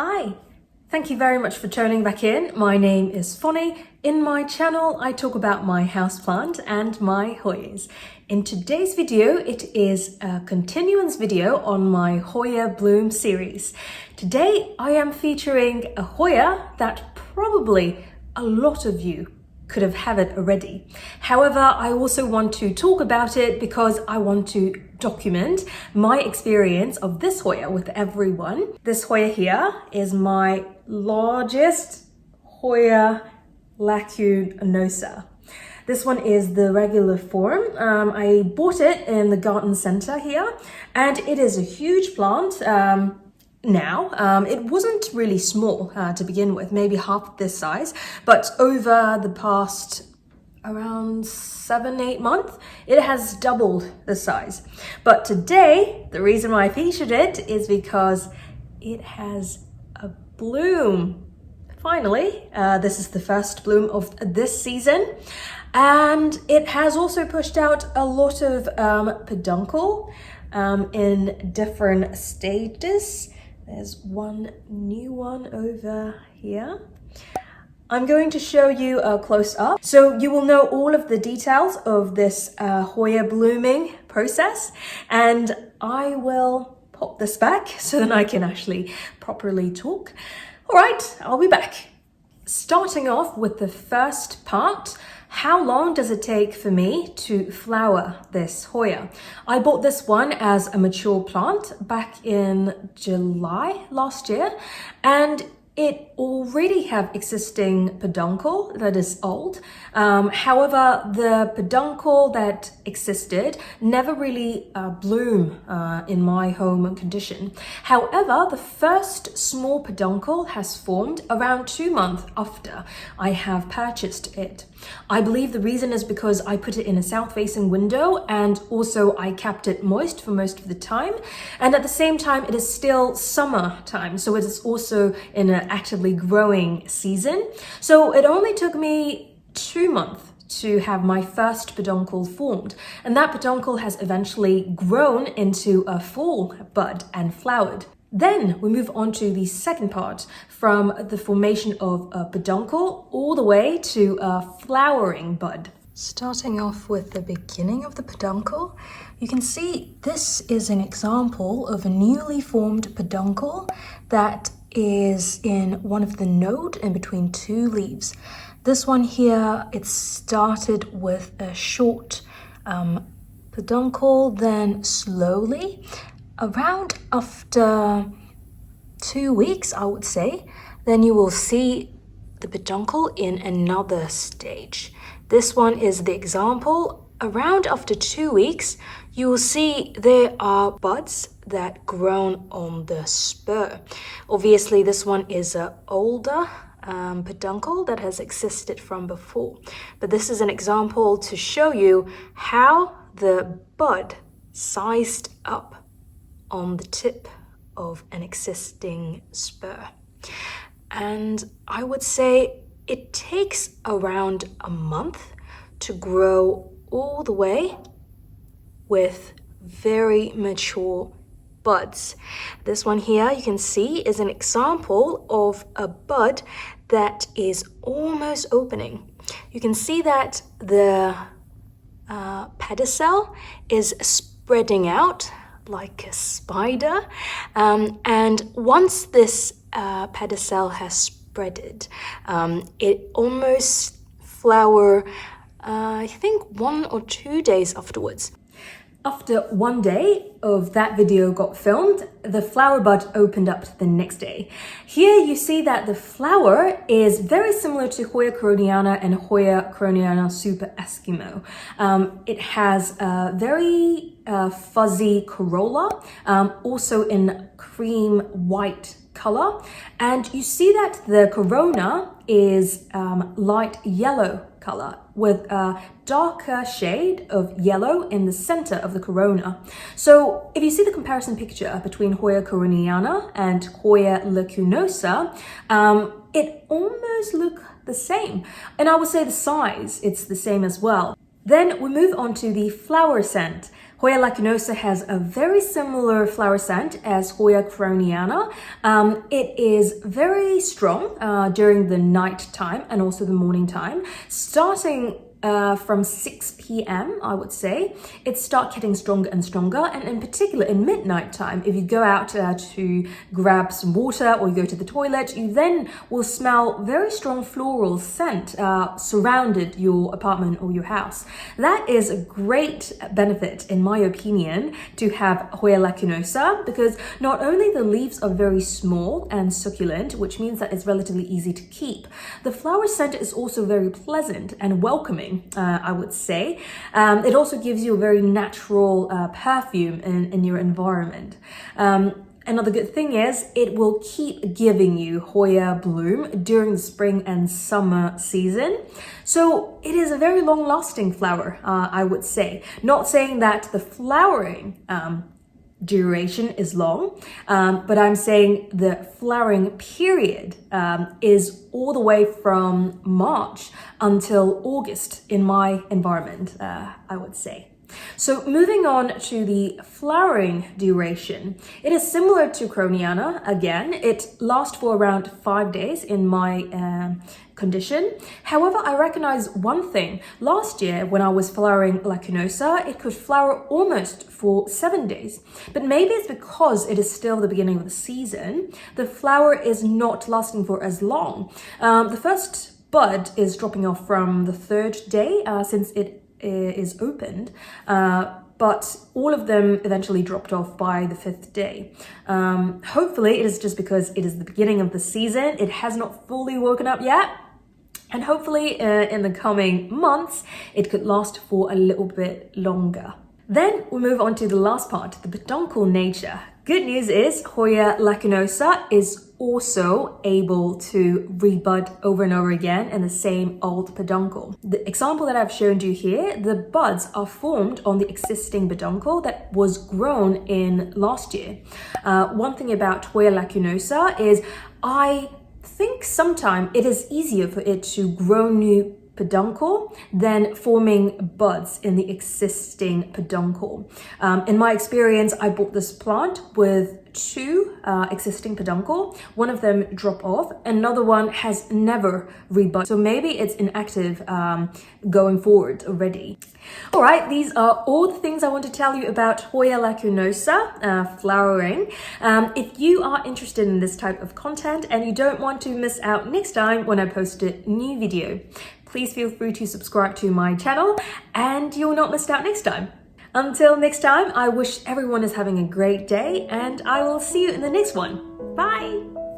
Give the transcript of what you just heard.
Hi, thank you very much for tuning back in. My name is Fonny. In my channel, I talk about my houseplant and my Hoyas. In today's video, it is a continuance video on my Hoya Bloom series. Today, I am featuring a Hoya that probably a lot of you could have it already. However, I also want to talk about it because I want to document my experience of this Hoya with everyone. This Hoya here is my largest Hoya LACUNOSA. This one is the regular form. I bought it in the garden center here, and it is a huge plant. It wasn't really small to begin with, maybe half this size, but over the past around 7-8 months, it has doubled the size. But today, the reason why I featured it is because it has a bloom. Finally, this is the first bloom of this season, and it has also pushed out a lot of peduncle in different stages. There's one new one over here. I'm going to show you a close up, so you will know all of the details of this Hoya blooming process, and I will pop this back so that I can actually properly talk. All right, I'll be back. Starting off with the first part, how long does it take for me to flower this Hoya? I bought this one as a mature plant back in July last year, and it already have existing peduncle that is old. However, the peduncle that existed never really bloom in my home condition. However, the first small peduncle has formed around 2 months after I have purchased it. I believe the reason is because I put it in a south-facing window, and also I kept it moist for most of the time. And at the same time, it is still summer time, so it is also in an actively growing season. So it only took me 2 months to have my first peduncle formed, and that peduncle has eventually grown into a full bud and flowered. Then we move on to the second part, from the formation of a peduncle all the way to a flowering bud. Starting off with the beginning of the peduncle, you can see this is an example of a newly formed peduncle that is in one of the node in between two leaves. This one here, it started with a short peduncle, then slowly, around after 2 weeks, I would say, then you will see the peduncle in another stage. This one is the example. Around after 2 weeks, you will see there are buds that grown on the spur. Obviously, this one is an older peduncle that has existed from before. But this is an example to show you how the bud sized up on the tip of an existing spur. And I would say it takes around a month to grow all the way with very mature buds. This one here you can see is an example of a bud that is almost opening. You can see that the pedicel is spreading out like a spider, and once this pedicel has spreaded, it almost flower I think 1 or 2 days afterwards. After 1 day of that video got filmed, the flower bud opened up the next day. Here you see that the flower is very similar to Hoya coroniana and Hoya coroniana super Eskimo. It has a very fuzzy corolla, also in cream white color, and you see that the corona is light yellow color with a darker shade of yellow in the center of the corona. So if you see the comparison picture between Hoya coroniana and Hoya lacunosa, it almost look the same, and I would say the size, it's the same as well. Then we move on to the flower scent. Hoya LACUNOSA has a very similar flower scent as Hoya crowniana. It is very strong during the night time and also the morning time. Starting from 6 p.m. I would say it starts getting stronger and stronger, and in particular in midnight time, if you go out to grab some water or you go to the toilet, you then will smell very strong floral scent surrounded your apartment or your house. That is a great benefit, in my opinion, to have Hoya LACUNOSA, because not only the leaves are very small and succulent, which means that it's relatively easy to keep, the flower scent is also very pleasant and welcoming. I would say. It also gives you a very natural perfume in your environment. Another good thing is it will keep giving you Hoya Bloom during the spring and summer season. So it is a very long-lasting flower, I would say. Not saying that the flowering duration is long, but I'm saying the flowering period is all the way from March until August in my environment, I would say. So moving on to the flowering duration, it is similar to crowniana. Again, it lasts for around 5 days in my condition. However, I recognize one thing. Last year, when I was flowering LACUNOSA, it could flower almost for 7 days. But maybe it's because it is still the beginning of the season. The flower is not lasting for as long. The first bud is dropping off from the 3rd day since it is opened, but all of them eventually dropped off by the 5th day. Hopefully it is just because it is the beginning of the season. It has not fully woken up yet. And hopefully in the coming months, it could last for a little bit longer. Then we move on to the last part, the peduncle nature. Good news is Hoya LACUNOSA is also able to rebud over and over again in the same old peduncle. The example that I've shown you here, the buds are formed on the existing peduncle that was grown in last year. One thing about Hoya LACUNOSA is I think sometimes it is easier for it to grow new peduncle than forming buds in the existing peduncle. In my experience, I bought this plant with 2 existing peduncle. One of them dropped off, another one has never rebud. So maybe it's inactive going forward already. All right, these are all the things I want to tell you about Hoya LACUNOSA flowering. If you are interested in this type of content and you don't want to miss out next time when I post a new video, please feel free to subscribe to my channel and you'll not miss out next time. Until next time, I wish everyone is having a great day and I will see you in the next one. Bye!